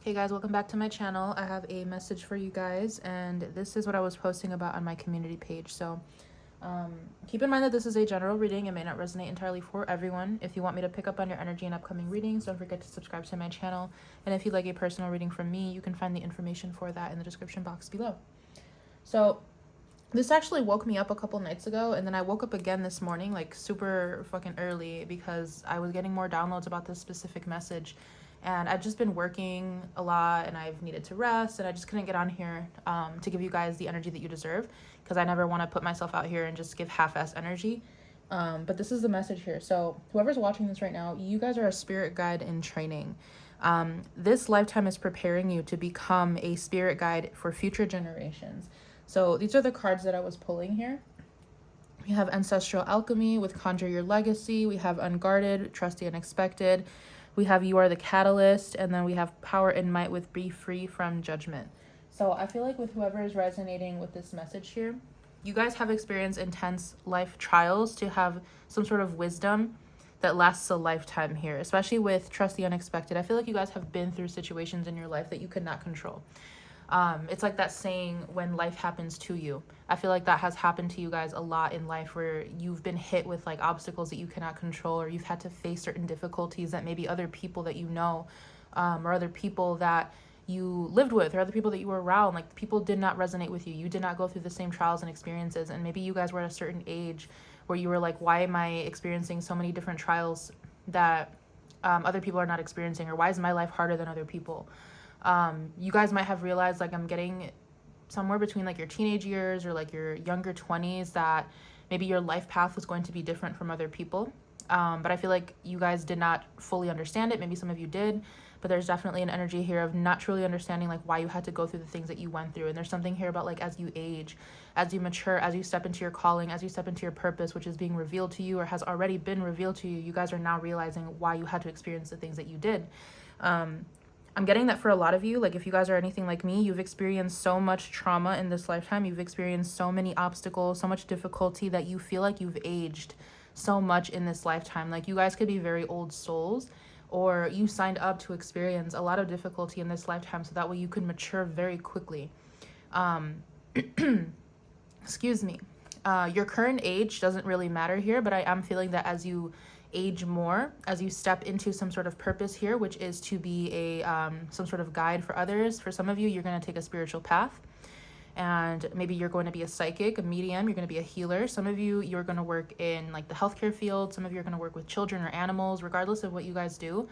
Hey guys, welcome back to my channel. I have a message for you guys, and this is what I was posting about on my community page. So keep in mind that this is a general reading. It may not resonate entirely for everyone. If you want me to pick up on your energy in upcoming readings, don't forget to subscribe to my channel. And if you'd like a personal reading from me, you can find the information for that in the description box below. So this actually woke me up a couple nights ago, and then I woke up again this morning, like super fucking early, because I was getting more downloads about this specific message. And I've just been working a lot, and I've needed to rest, and I just couldn't get on here to give you guys the energy that you deserve, because I never want to put myself out here and just give half-ass energy. But this is the message here. So whoever's watching this right now, you guys are a spirit guide in training. This lifetime is preparing you to become a spirit guide for future generations. So these are the cards that I was pulling here. We have Ancestral Alchemy with Conjure Your Legacy. We have Unguarded, Trust the Unexpected. We have You Are the Catalyst. And then we have Power and Might with Be Free from Judgment. So I feel like with whoever is resonating with this message here, you guys have experienced intense life trials to have some sort of wisdom that lasts a lifetime here, especially with Trust the Unexpected. I feel like you guys have been through situations in your life that you could not control. It's like that saying, when life happens to you. I feel like that has happened to you guys a lot in life, where you've been hit with like obstacles that you cannot control, or you've had to face certain difficulties that maybe other people that you know, or other people that you lived with, or other people that you were around, like people did not resonate with you. You did not go through the same trials and experiences. And maybe you guys were at a certain age where you were like, why am I experiencing so many different trials that other people are not experiencing? Or why is my life harder than other people? You guys might have realized, like, I'm getting somewhere between like your teenage years or like your younger 20s, that maybe your life path was going to be different from other people. But I feel like you guys did not fully understand it. Maybe some of you did, but there's definitely an energy here of not truly understanding like why you had to go through the things that you went through. And there's something here about like, as you age, as you mature, as you step into your calling, as you step into your purpose, which is being revealed to you or has already been revealed to you, you guys are now realizing why you had to experience the things that you did. I'm getting that for a lot of you, like if you guys are anything like me, you've experienced so much trauma in this lifetime. You've experienced so many obstacles, so much difficulty, that you feel like you've aged so much in this lifetime. Like you guys could be very old souls, or you signed up to experience a lot of difficulty in this lifetime so that way you could mature very quickly. Excuse me. Your current age doesn't really matter here, but I am feeling that as you age more, as you step into some sort of purpose here, which is to be a some sort of guide for others. For some of you, you're going to take a spiritual path, and maybe you're going to be a psychic, a medium, you're going to be a healer. Some of you, you're going to work in like the healthcare field. Some of you are going to work with children or animals, regardless of what you guys do.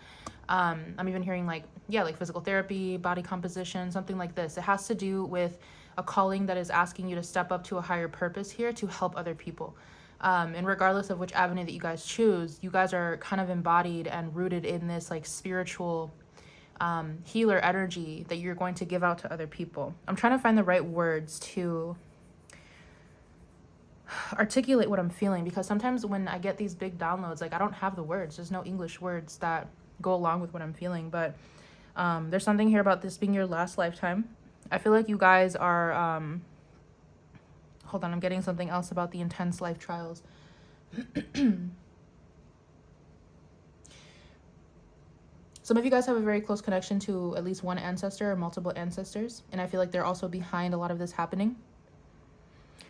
I'm even hearing like, yeah, like physical therapy, body composition, something like this. It has to do with a calling that is asking you to step up to a higher purpose here to help other people. And regardless of which avenue that you guys choose, you guys are kind of embodied and rooted in this like spiritual healer energy that you're going to give out to other people. I'm trying to find the right words to articulate what I'm feeling, because sometimes when I get these big downloads, like I don't have the words. There's no English words that go along with what I'm feeling. But there's something here about this being your last lifetime. I feel like you guys are... hold on, I'm getting something else about the intense life trials. Some of you guys have a very close connection to at least one ancestor or multiple ancestors, and I feel like they're also behind a lot of this happening.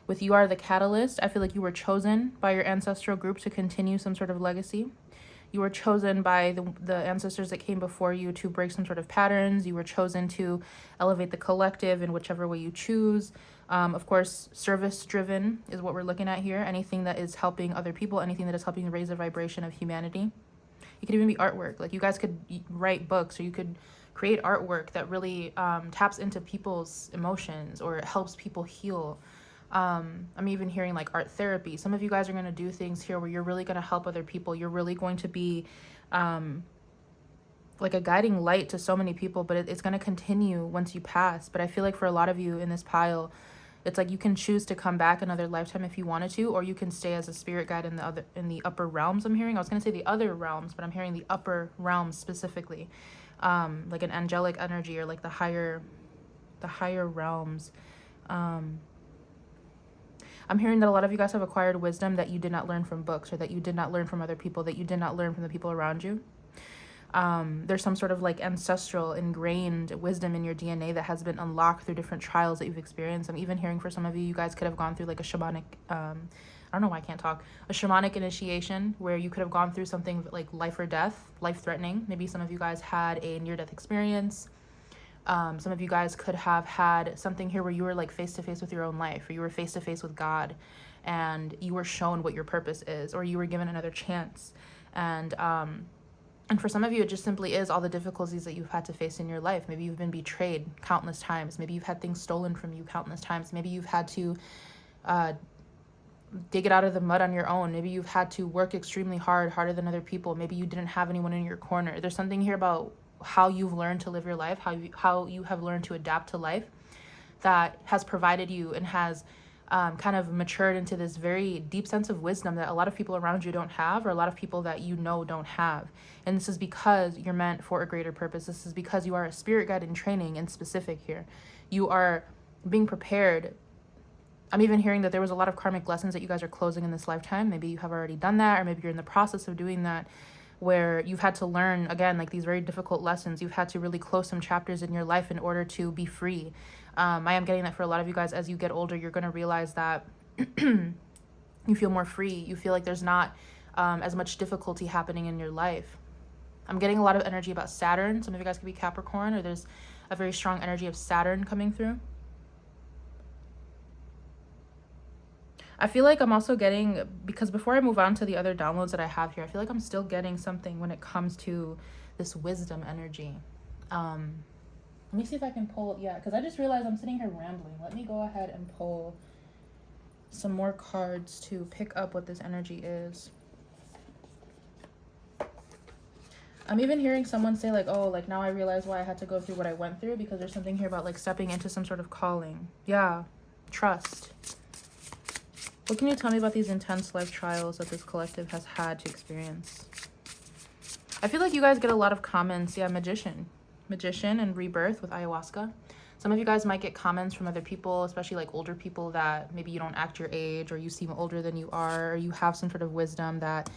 With You Are the Catalyst, I feel like you were chosen by your ancestral group to continue some sort of legacy. You were chosen by the ancestors that came before you to break some sort of patterns. You were chosen to elevate the collective in whichever way you choose. Of course, service-driven is what we're looking at here. Anything that is helping other people, anything that is helping raise the vibration of humanity. It could even be artwork. Like you guys could write books, or you could create artwork that really taps into people's emotions or helps people heal. I'm even hearing like art therapy. Some of you guys are going to do things here where you're really going to help other people. You're really going to be like a guiding light to so many people, but it's going to continue once you pass. But I feel like for a lot of you in this pile, it's like you can choose to come back another lifetime if you wanted to, or you can stay as a spirit guide in the upper realms. I'm hearing, I was going to say the other realms, but I'm hearing the upper realms specifically, like an angelic energy, or like the higher realms. I'm hearing that a lot of you guys have acquired wisdom that you did not learn from books, or that you did not learn from other people, that you did not learn from the people around you. There's some sort of like ancestral ingrained wisdom in your DNA that has been unlocked through different trials that you've experienced. I'm even hearing for some of you, you guys could have gone through like a shamanic, I don't know why I can't talk, a shamanic initiation where you could have gone through something like life or death, life-threatening. Maybe some of you guys had a near-death experience. Some of you guys could have had something here where you were like face-to-face with your own life, or you were face-to-face with God, and you were shown what your purpose is, or you were given another chance. And for some of you, it just simply is all the difficulties that you've had to face in your life. Maybe you've been betrayed countless times. Maybe you've had things stolen from you countless times. Maybe you've had to dig it out of the mud on your own. Maybe you've had to work extremely hard, harder than other people. Maybe you didn't have anyone in your corner. There's something here about how you've learned to live your life, how you have learned to adapt to life that has provided you and has kind of matured into this very deep sense of wisdom that a lot of people around you don't have, or a lot of people that you know don't have. And this is because you're meant for a greater purpose. This is because you are a spirit guide in training in specific here. You are being prepared. I'm even hearing that there was a lot of karmic lessons that you guys are closing in this lifetime. Maybe you have already done that, or maybe you're in the process of doing that, where you've had to learn, again, like these very difficult lessons. You've had to really close some chapters in your life in order to be free. I am getting that for a lot of you guys, as you get older, you're going to realize that you feel more free. You feel like there's not as much difficulty happening in your life. I'm getting a lot of energy about Saturn. Some of you guys could be Capricorn, or there's a very strong energy of Saturn coming through. I feel like I'm also getting, because before I move on to the other downloads that I have here, I feel like I'm still getting something when it comes to this wisdom energy. Let me see if I can pull, yeah, because I just realized I'm sitting here rambling. Let me go ahead and pull some more cards to pick up what this energy is. I'm even hearing someone say like, oh, like now I realize why I had to go through what I went through, because there's something here about like stepping into some sort of calling. Yeah, trust. What can you tell me about these intense life trials that this collective has had to experience? I feel like you guys get a lot of comments. Yeah, magician and rebirth with ayahuasca. Some of you guys might get comments from other people, especially like older people, that maybe you don't act your age, or you seem older than you are, or you have some sort of wisdom that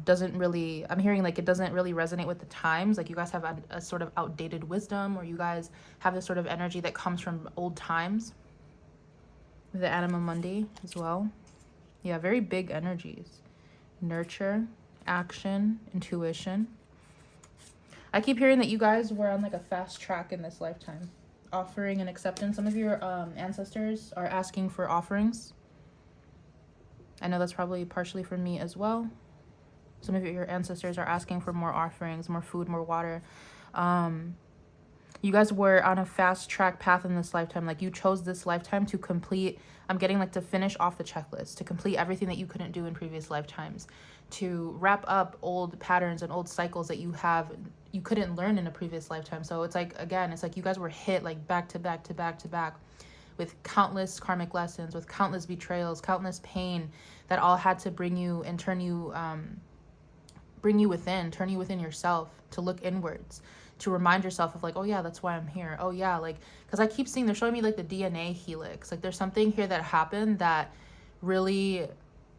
doesn't really, I'm hearing like it doesn't really resonate with the times. Like you guys have a sort of outdated wisdom, or you guys have this sort of energy that comes from old times. The Anima Mundi as well. Yeah, very big energies. Nurture, action, intuition. I keep hearing that you guys were on like a fast track in this lifetime. Offering and acceptance. Some of your ancestors are asking for offerings. I know that's probably partially for me as well. Some of your ancestors are asking for more offerings, more food, more water. You guys were on a fast track path in this lifetime. Like you chose this lifetime to complete, I'm getting like to finish off the checklist, to complete everything that you couldn't do in previous lifetimes, to wrap up old patterns and old cycles that you couldn't learn in a previous lifetime. So it's like, again, it's like you guys were hit like back to back to back to back with countless karmic lessons, with countless betrayals, countless pain that all had to bring you and turn you within yourself, to look inwards, to remind yourself of like, oh yeah, that's why I'm here. Oh yeah, like, because I keep seeing, they're showing me like the DNA helix. Like there's something here that happened that really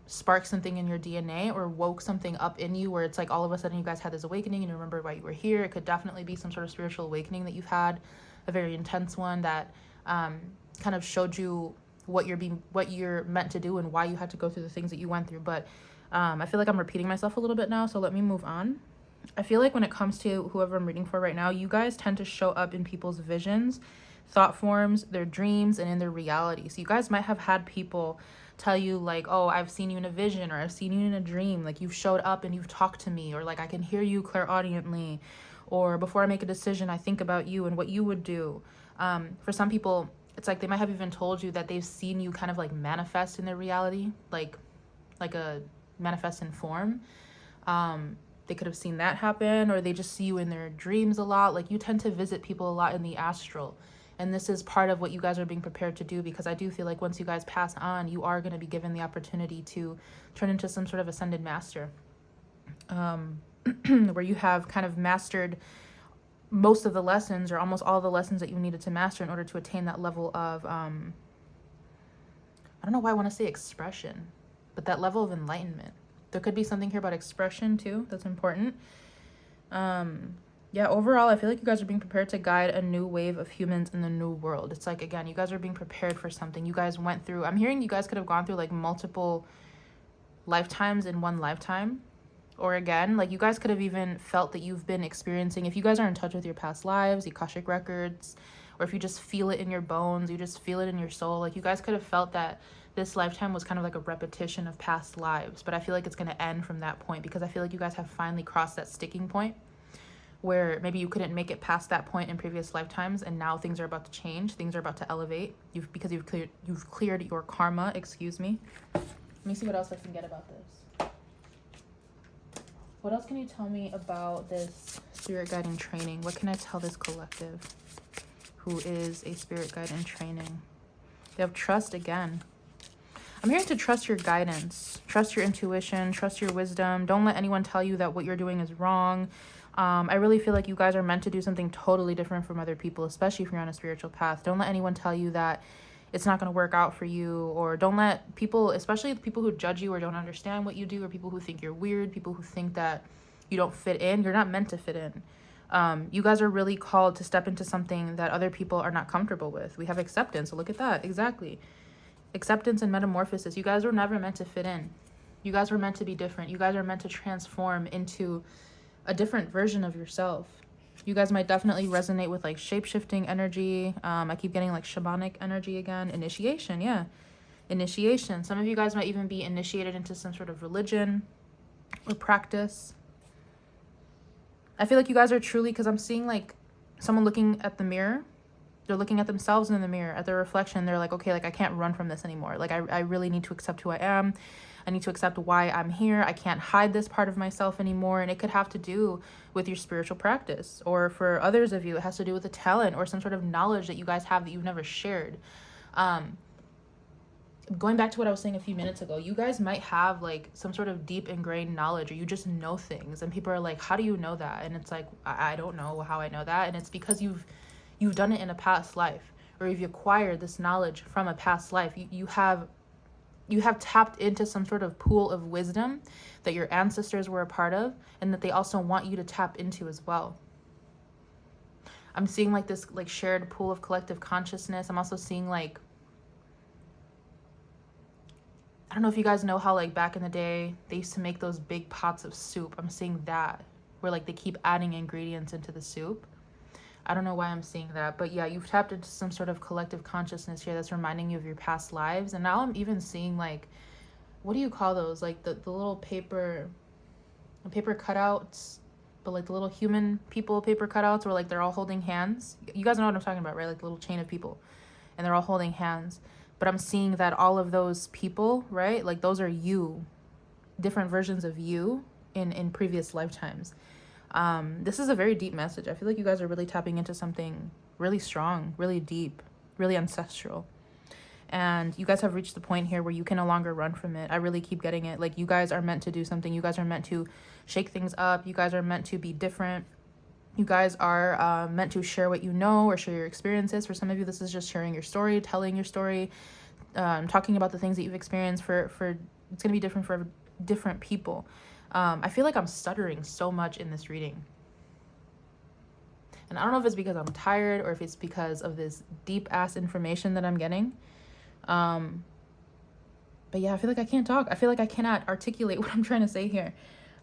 sparked something in your DNA, or woke something up in you, where it's like all of a sudden you guys had this awakening and you remember why you were here. It could definitely be some sort of spiritual awakening that you've had, a very intense one that kind of showed you what you're meant to do and why you had to go through the things that you went through. But I feel like I'm repeating myself a little bit now, so let me move on. I feel like when it comes to whoever I'm reading for right now, you guys tend to show up in people's visions, thought forms, their dreams, and in their reality. So you guys might have had people tell you like, oh, I've seen you in a vision, or I've seen you in a dream. Like you've showed up and you've talked to me, or like I can hear you clairaudiently, or before I make a decision, I think about you and what you would do. For some people, it's like they might have even told you that they've seen you kind of like manifest in their reality, like a manifest in form. They could have seen that happen, or they just see you in their dreams a lot. Like you tend to visit people a lot in the astral. And this is part of what you guys are being prepared to do, because I do feel like once you guys pass on, you are going to be given the opportunity to turn into some sort of ascended master, where you have kind of mastered most of the lessons, or almost all the lessons that you needed to master in order to attain that level of, I don't know why I want to say expression, but that level of enlightenment. There could be something here about expression too that's important. Yeah, overall, I feel like you guys are being prepared to guide a new wave of humans in the new world. It's like, again, you guys are being prepared for something. You guys went through, I'm hearing you guys could have gone through like multiple lifetimes in one lifetime. Or again, like you guys could have even felt that you've been experiencing, if you guys are in touch with your past lives, the Akashic records, or if you just feel it in your bones, you just feel it in your soul, like you guys could have felt that this lifetime was kind of like a repetition of past lives. But I feel like it's going to end from that point, because I feel like you guys have finally crossed that sticking point where maybe you couldn't make it past that point in previous lifetimes, and now things are about to change, things are about to elevate. Because you've cleared your karma, excuse me. Let me see what else I can get about this. What else can you tell me about this spirit guide in training? What can I tell this collective who is a spirit guide in training? They have trust again. I'm hearing to trust your guidance, trust your intuition, trust your wisdom. Don't let anyone tell you that what you're doing is wrong. I really feel like you guys are meant to do something totally different from other people, especially if you're on a spiritual path. Don't let anyone tell you that it's not going to work out for you, or don't let people, especially the people who judge you or don't understand what you do, or people who think you're weird, people who think that you don't fit in. You're not meant to fit in. You guys are really called to step into something that other people are not comfortable with. We have acceptance. So look at that. Exactly. Acceptance and metamorphosis. You guys were never meant to fit in. You guys were meant to be different. You guys are meant to transform into a different version of yourself. You guys might definitely resonate with like shape-shifting energy. I keep getting like shamanic energy again. Initiation, yeah. Initiation. Some of you guys might even be initiated into some sort of religion or practice. I feel like you guys are truly, because I'm seeing like someone looking at the mirror. They're looking at themselves in the mirror, at their reflection. They're like, okay, like I can't run from this anymore. Like I really need to accept who I am. I need to accept why I'm here. I can't hide this part of myself anymore. And it could have to do with your spiritual practice. Or for others of you, it has to do with a talent or some sort of knowledge that you guys have that you've never shared. Going back to what I was saying a few minutes ago, you guys might have like some sort of deep ingrained knowledge, or you just know things. And people are like, how do you know that? And it's like, I don't know how I know that. And it's because you've done it in a past life, or you've acquired this knowledge from a past life. You have tapped into some sort of pool of wisdom that your ancestors were a part of, and that they also want you to tap into as well. I'm seeing like this like shared pool of collective consciousness. I'm also seeing like, I don't know if you guys know how like back in the day they used to make those big pots of soup. I'm seeing that, where like they keep adding ingredients into the soup. I don't know why I'm seeing that, but yeah, you've tapped into some sort of collective consciousness here that's reminding you of your past lives. And now I'm even seeing like, what do you call those? Like the little paper cutouts, but like the little human people paper cutouts where like they're all holding hands. You guys know what I'm talking about, right? Like the little chain of people, and they're all holding hands. But I'm seeing that all of those people, right? Like those are you, different versions of you in previous lifetimes. This is a very deep message. I feel like you guys are really tapping into something really strong, really deep, really ancestral. And you guys have reached the point here where you can no longer run from it. I really keep getting it. Like you guys are meant to do something. You guys are meant to shake things up. You guys are meant to be different. You guys are meant to share what you know or share your experiences. For some of you, this is just sharing your story, telling your story, talking about the things that you've experienced. For it's going to be different for different people. I feel like I'm stuttering so much in this reading. And I don't know if it's because I'm tired or if it's because of this deep ass information that I'm getting. But yeah, I feel like I can't talk. I feel like I cannot articulate what I'm trying to say here.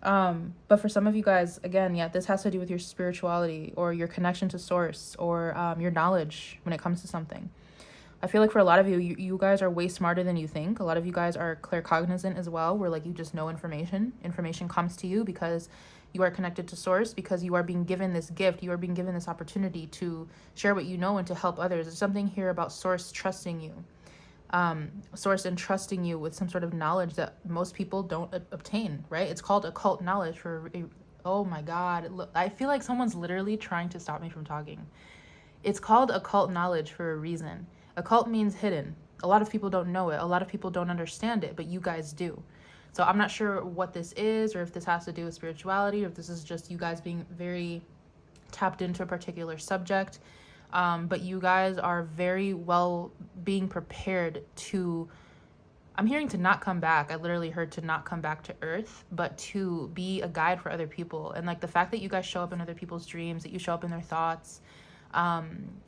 But for some of you guys, again, yeah, this has to do with your spirituality or your connection to source or your knowledge when it comes to something. I feel like for a lot of you guys are way smarter than you think. A lot of you guys are claircognizant as well, where like you just know information. Information comes to you because you are connected to source, because you are being given this gift. You are being given this opportunity to share what you know and to help others. There's something here about source trusting you. Source entrusting you with some sort of knowledge that most people don't obtain, right? It's called occult knowledge for oh my God. Look, I feel like someone's literally trying to stop me from talking. It's called occult knowledge for a reason. Occult means hidden. A lot of people don't know it. A lot of people don't understand it, but you guys do. So I'm not sure what this is, or if this has to do with spirituality, or if this is just you guys being very tapped into a particular subject. But you guys are very well being prepared to I'm hearing to not come back. I literally heard to not come back to Earth, but to be a guide for other people. And like the fact that you guys show up in other people's dreams, that you show up in their thoughts,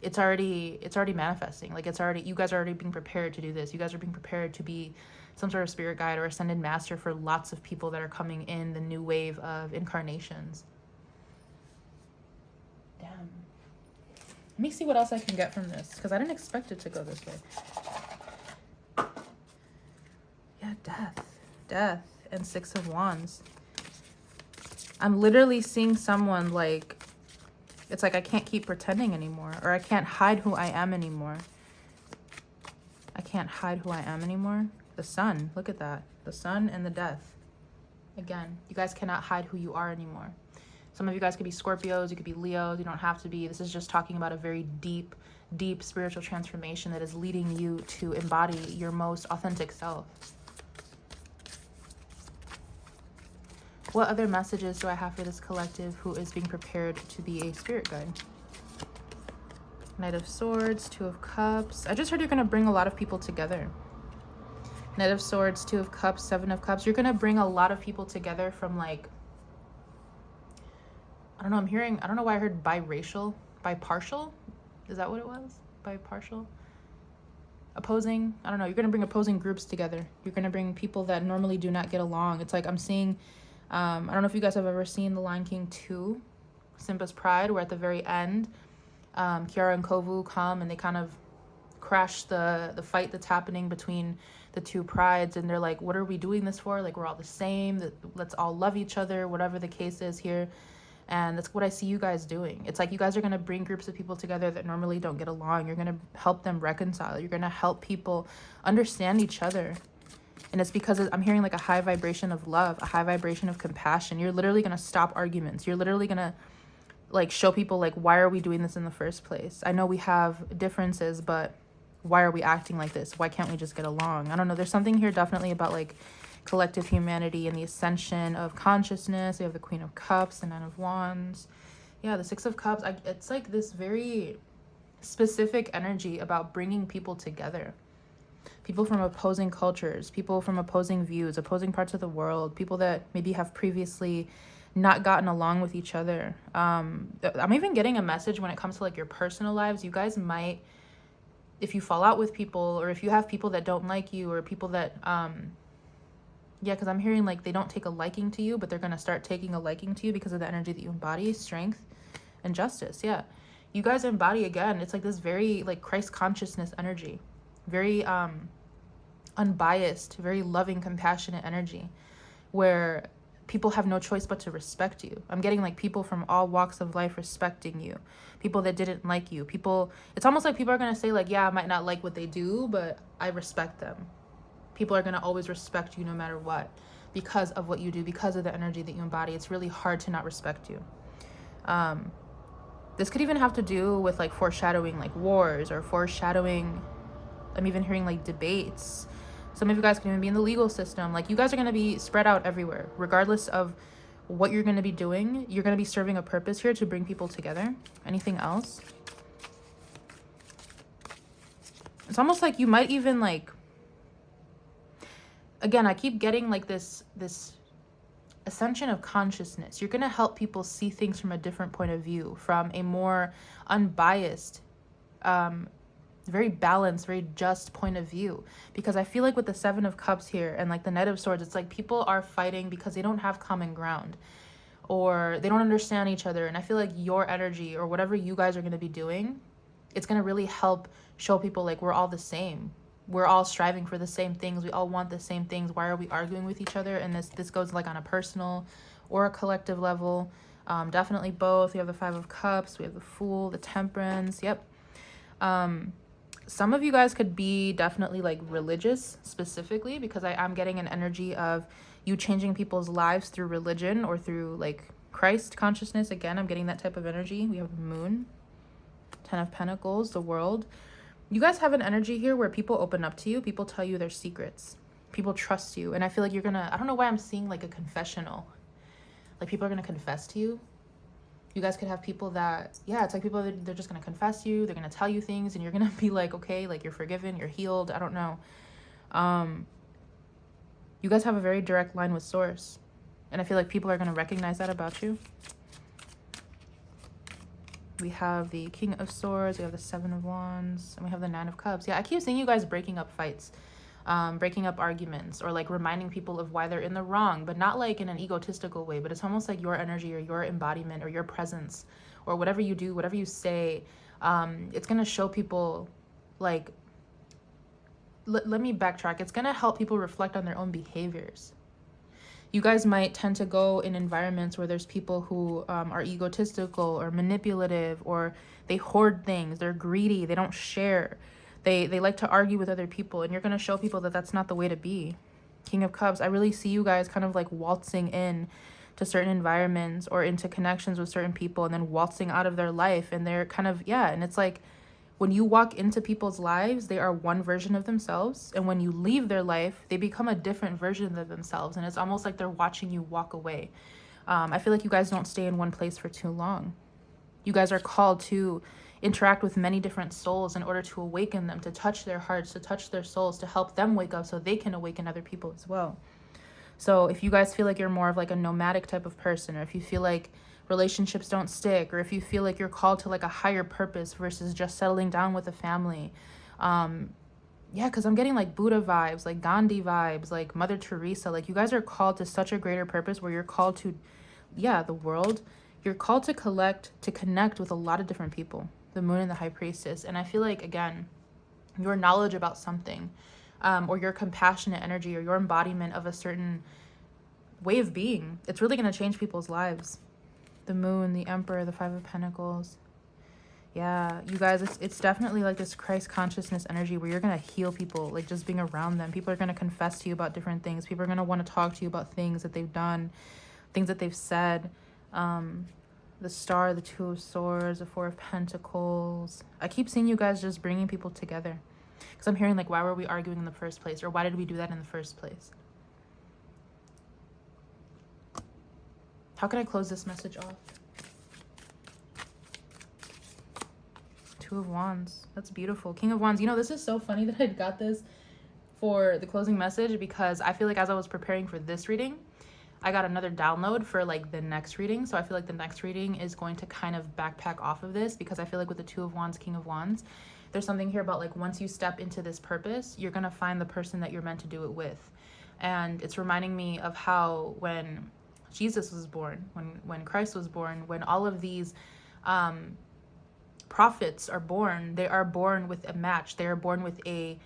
it's already manifesting. Like it's already, you guys are already being prepared to do this. You guys are being prepared to be some sort of spirit guide or ascended master for lots of people that are coming in the new wave of incarnations. Damn. Let me see what else I can get from this, because I didn't expect it to go this way. Yeah, death, and 6 of Wands. I'm literally seeing someone like, it's like I can't keep pretending anymore, or I can't hide who I am anymore. I can't hide who I am anymore. The Sun, look at that. The Sun and the Death. Again, you guys cannot hide who you are anymore. Some of you guys could be Scorpios, you could be Leos, you don't have to be. This is just talking about a very deep spiritual transformation that is leading you to embody your most authentic self. What other messages do I have for this collective who is being prepared to be a spirit guide? Knight of Swords, 2 of Cups. I just heard you're going to bring a lot of people together. Knight of Swords, 2 of Cups, 7 of Cups. You're going to bring a lot of people together from like, I don't know, I don't know why I heard bipartial. Is that what it was? Bipartial? Opposing, I don't know. You're going to bring opposing groups together. You're going to bring people that normally do not get along. It's like I'm seeing, I don't know if you guys have ever seen The Lion King 2, Simba's Pride, where at the very end, Kiara and Kovu come and they kind of crash the fight that's happening between the two prides, and they're like, what are we doing this for? Like, we're all the same. Let's all love each other, whatever the case is here. And that's what I see you guys doing. It's like you guys are going to bring groups of people together that normally don't get along. You're going to help them reconcile. You're going to help people understand each other. And it's because I'm hearing like a high vibration of love, a high vibration of compassion. You're literally going to stop arguments. You're literally going to like show people like, why are we doing this in the first place? I know we have differences, but why are we acting like this? Why can't we just get along? I don't know. There's something here definitely about like collective humanity and the ascension of consciousness. We have the Queen of Cups, the 9 of Wands. Yeah, the 6 of Cups. It's like this very specific energy about bringing people together. People from opposing cultures, people from opposing views, opposing parts of the world, people that maybe have previously not gotten along with each other. I'm even getting a message when it comes to like your personal lives. You guys might, if you fall out with people, or if you have people that don't like you, or people that yeah, because I'm hearing like they don't take a liking to you, but they're going to start taking a liking to you because of the energy that you embody, strength and justice. Yeah, you guys embody, again, it's like this very like Christ consciousness energy, very unbiased, very loving, compassionate energy, where people have no choice but to respect you. I'm getting like people from all walks of life respecting you, people that didn't like you, people, it's almost like people are going to say like, yeah, I might not like what they do, but I respect them. People are going to always respect you no matter what, because of what you do, because of the energy that you embody. It's really hard to not respect you. This could even have to do with like foreshadowing like wars, or foreshadowing, I'm even hearing like debates. Some of you guys can even be in the legal system. Like you guys are going to be spread out everywhere, regardless of what you're going to be doing. You're going to be serving a purpose here to bring people together. Anything else? It's almost like you might even like, again, I keep getting like this ascension of consciousness. You're going to help people see things from a different point of view, from a more unbiased, very balanced, very just point of view. Because I feel like with the 7 of Cups here and like the Knight of Swords, it's like people are fighting because they don't have common ground, or they don't understand each other. And I feel like your energy, or whatever you guys are going to be doing, it's going to really help show people like we're all the same. We're all striving for the same things. We all want the same things. Why are we arguing with each other? And this goes like on a personal or a collective level. Definitely both. We have the 5 of Cups. We have the Fool, the Temperance. Yep. Some of you guys could be definitely like religious specifically, because I'm getting an energy of you changing people's lives through religion or through like Christ consciousness. Again, I'm getting that type of energy. We have the Moon, 10 of Pentacles, the World. You guys have an energy here where people open up to you. People tell you their secrets. People trust you. And I feel like you're gonna, I don't know why I'm seeing like a confessional. Like people are gonna confess to you. You guys could have people that, yeah, it's like people that they're just gonna confess you. They're gonna tell you things and you're gonna be like, okay, like you're forgiven, you're healed. I don't know. You guys have a very direct line with source. And I feel like people are going to recognize that about you. We have the King of Swords, we have the Seven of Wands, and we have the Nine of Cups. Yeah, I keep seeing you guys breaking up fights, breaking up arguments, or like reminding people of why they're in the wrong, but not like in an egotistical way, but it's almost like your energy or your embodiment or your presence or whatever you do, whatever you say, it's going to show people like, let me backtrack. It's going to help people reflect on their own behaviors. You guys might tend to go in environments where there's people who are egotistical or manipulative, or they hoard things, they're greedy, they don't share, they like to argue with other people, and you're going to show people that that's not the way to be. King of Cups, I really see you guys kind of like waltzing in to certain environments or into connections with certain people and then waltzing out of their life, and they're kind of, yeah, and it's like when you walk into people's lives, they are one version of themselves. And when you leave their life, they become a different version of themselves. And it's almost like they're watching you walk away. I feel like you guys don't stay in one place for too long. You guys are called to interact with many different souls in order to awaken them, to touch their hearts, to touch their souls, to help them wake up so they can awaken other people as well. So if you guys feel like you're more of like a nomadic type of person, or if you feel like relationships don't stick, or if you feel like you're called to like a higher purpose versus just settling down with a family, yeah, because I'm getting like Buddha vibes, like Gandhi vibes, like Mother Teresa. Like you guys are called to such a greater purpose where you're called to, yeah, the world. You're called to connect with a lot of different people, the Moon and the High Priestess. And I feel like, again, your knowledge about something, or your compassionate energy, or your embodiment of a certain way of being, it's really going to change people's lives. The Moon, the Emperor, the Five of Pentacles. Yeah, you guys, it's definitely like this Christ consciousness energy where you're going to heal people, like just being around them. People are going to confess to you about different things. People are going to want to talk to you about things that they've done, things that they've said. The Star, the Two of Swords, the Four of Pentacles. I keep seeing you guys just bringing people together. Because I'm hearing like, why were we arguing in the first place? Or why did we do that in the first place? How can I close this message off? Two of Wands. That's beautiful. King of Wands. You know, this is so funny that I got this for the closing message, because I feel like as I was preparing for this reading, I got another download for like the next reading. So I feel like the next reading is going to kind of backpack off of this, because I feel like with the Two of Wands, King of Wands, there's something here about like once you step into this purpose, you're going to find the person that you're meant to do it with. And it's reminding me of how when Jesus was born, when Christ was born, when all of these prophets are born, they are born with a match. They are born with a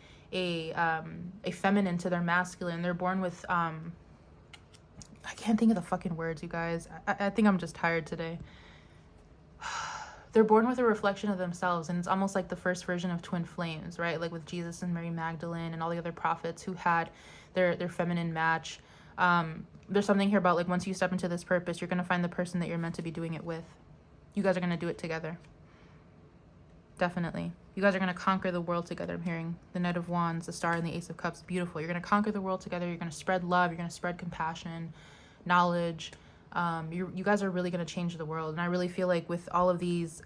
feminine to their masculine. They're born with I can't think of the fucking words, you guys. I think I'm just tired today. They're born with a reflection of themselves, and it's almost like the first version of twin flames, right? Like with Jesus and Mary Magdalene and all the other prophets who had their feminine match. There's something here about like once you step into this purpose, you're going to find the person that you're meant to be doing it with. You guys are going to do it together. Definitely. You guys are going to conquer the world together. I'm hearing the Knight of Wands, the Star, and the Ace of Cups. Beautiful. You're going to conquer the world together. You're going to spread love. You're going to spread compassion, knowledge. You guys are really going to change the world. And I really feel like with all of these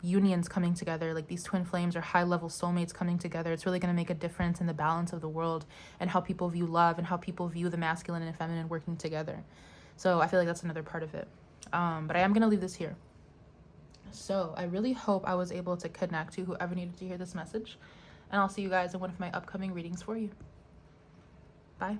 unions coming together, like these twin flames or high-level soulmates coming together, it's really going to make a difference in the balance of the world and how people view love and how people view the masculine and feminine working together. So I feel like that's another part of it. But I am going to leave this here. So I really hope I was able to connect to whoever needed to hear this message. And I'll see you guys in one of my upcoming readings for you. Bye.